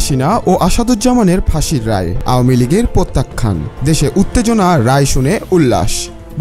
হাসিনা ও আসাদুজ্জামানের ফাঁসির রায়, আওয়ামী লীগের প্রত্যাখ্যান, দেশে উত্তেজনা, রায় শুনে উল্লাস।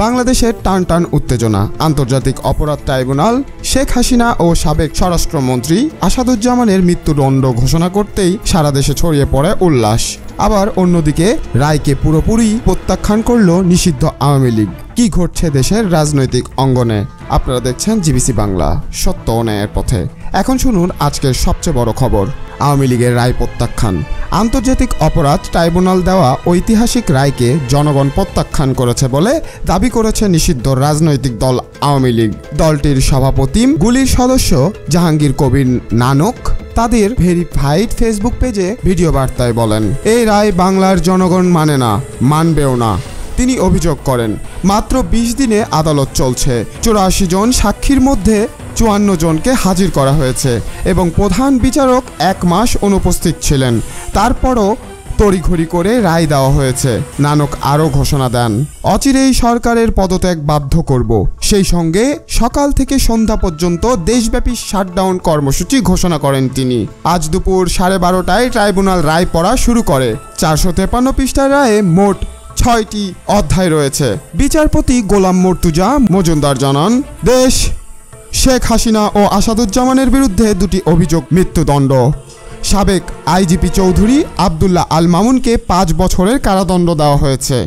বাংলাদেশের টান টান উত্তেজনা। আন্তর্জাতিক অপরাধ ট্রাইব্যুনাল শেখ হাসিনা ও সাবেক স্বরাষ্ট্রমন্ত্রী আসাদুজ্জামানের মৃত্যুদণ্ড ঘোষণা করতেই সারা দেশে ছড়িয়ে পড়ে উল্লাস। আবার অন্যদিকে রায়কে পুরোপুরি প্রত্যাখ্যান করল নিষিদ্ধ আওয়ামী লীগ। কি ঘটছে দেশের রাজনৈতিক অঙ্গনে? আপনারা দেখছেন জিবিসি বাংলা, সত্য ও ন্যায়ের পথে। এখন শুনুন আজকের সবচেয়ে বড় খবর। আওয়ামী লীগের রায় প্রত্যাখ্যান। আন্তর্জাতিক অপরাধ ট্রাইব্যুনাল দেওয়া ঐতিহাসিক রায়কে জনগণ প্রত্যাখ্যান করেছে বলে দাবি করেছে নিষিদ্ধ রাজনৈতিক দল আওয়ামী লীগ। দলটির সভাপতি গুলির সদস্য জাহাঙ্গীর কবির নানক তাদের ভেরিফাইড ফেসবুক পেজে ভিডিও বার্তায় বলেন, এই রায় বাংলার জনগণ মানে না, মানবেও না। তিনি অভিযোগ করেন, মাত্র ২০ দিনে আদালত চলছে, ৮৪ জন সাক্ষীর মধ্যে ৫৪ জনকে হাজির করা হয়েছে এবং প্রধান বিচারক ১ মাস অনুপস্থিত ছিলেন। তারপরও তড়িঘড়ি করে রায় দেওয়া হয়েছে। নানক আরও ঘোষণা দেন, অচিরেই সরকারের পদত্যাগ বাধ্য করব। সেই সঙ্গে সকাল থেকে সন্ধ্যা পর্যন্ত দেশব্যাপী শাটডাউন কর্মসূচি ঘোষণা করেন তিনি। আজ দুপুর 12:30টায় ট্রাইব্যুনাল রায় পড়া শুরু করে। ৪৫৩ পৃষ্ঠার রায়ে মোট ৬টি অধ্যায় রয়েছে। বিচারপতি গোলাম মর্তুজা মজুমদার জানান, দেশ শেখ হাসিনা ও আসাদুজ্জামানের বিরুদ্ধে 2টি অভিযোগ মৃত্যুদণ্ড। সাবেক আইজিপি চৌধুরী আবদুল্লাহ আল মামুনকে 5 বছরের কারাদণ্ড দেওয়া হয়েছে।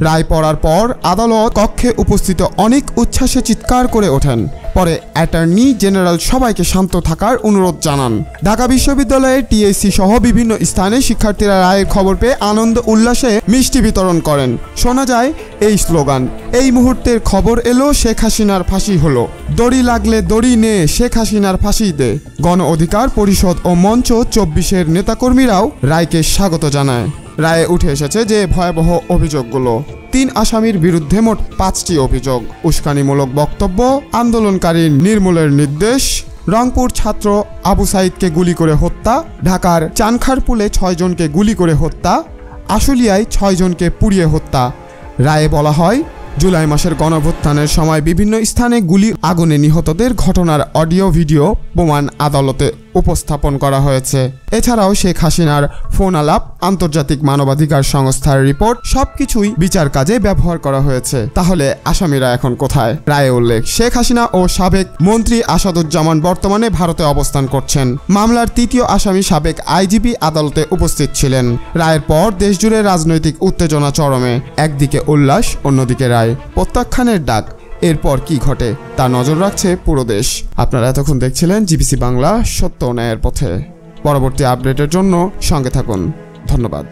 রায় পড়ার পর আদালত কক্ষে উপস্থিত অনেক উচ্ছ্বাসে চিৎকার করে ওঠেন। পরে অ্যাটর্নি জেনারেল সবাইকে শান্ত থাকার অনুরোধ জানান। ঢাকা বিশ্ববিদ্যালয়ের টিএসসি সহ বিভিন্ন স্থানে শিক্ষার্থীরা রায়ের খবর পেয়ে আনন্দ উল্লাসে মিষ্টি বিতরণ করেন। শোনা যায় এই স্লোগান, এই মুহূর্তের খবর এলো, শেখ হাসিনার ফাঁসি হলো, দড়ি লাগলে দড়ি নে, শেখ হাসিনার ফাঁসি দে। গণ অধিকার পরিষদ ও মঞ্চ 24-এর নেতাকর্মীরাও রায়কে স্বাগত জানায়। রায়ে উঠে এসেছে যে ভয়াবহ অভিযোগগুলো। 3 আসামির বিরুদ্ধে মোট 5টি অভিযোগ: উস্কানিমূলক বক্তব্য, আন্দোলনকারী নির্মূলের নির্দেশ, রংপুর ছাত্র আবু সাইদকে গুলি করে হত্যা, ঢাকার চানখারপুলে 6 জনকে গুলি করে হত্যা, আশুলিয়ায় 6 জনকে পুড়িয়ে হত্যা। রায়ে বলা হয়, জুলাই মাসের গণঅভ্যুত্থানের সময় বিভিন্ন স্থানে গুলি আগুনে নিহতদের ঘটনার অডিও ভিডিও প্রমাণ আদালতে উপস্থাপন করা হয়েছে। এছাড়াও শেখ হাসিনার ফোন আলাপ, আন্তর্জাতিক মানবাধিকার সংস্থার রিপোর্ট সবকিছুই বিচার কাজে ব্যবহার করা হয়েছে। তাহলে আসামিরা এখন কোথায়? রায়ে উল্লেখ, শেখ হাসিনা ও সাবেক মন্ত্রী আসাদুজ্জামান বর্তমানে ভারতে অবস্থান করছেন। মামলার 3য় আসামি সাবেক আইজিপি আদালতে উপস্থিত ছিলেন। রায়ের পর দেশজুড়ে রাজনৈতিক উত্তেজনা চরমে। একদিকে উল্লাস, অন্যদিকে রায় প্রত্যাখ্যানের ডাক। এরপর কি ঘটে তা নজর রাখছে পুরো দেশ। আপনারা এতক্ষণ দেখছিলেন জিবিসি বাংলা, সত্য ও ন্যায়ের পথে। পরবর্তী আপডেটের জন্য সঙ্গে থাকুন। ধন্যবাদ।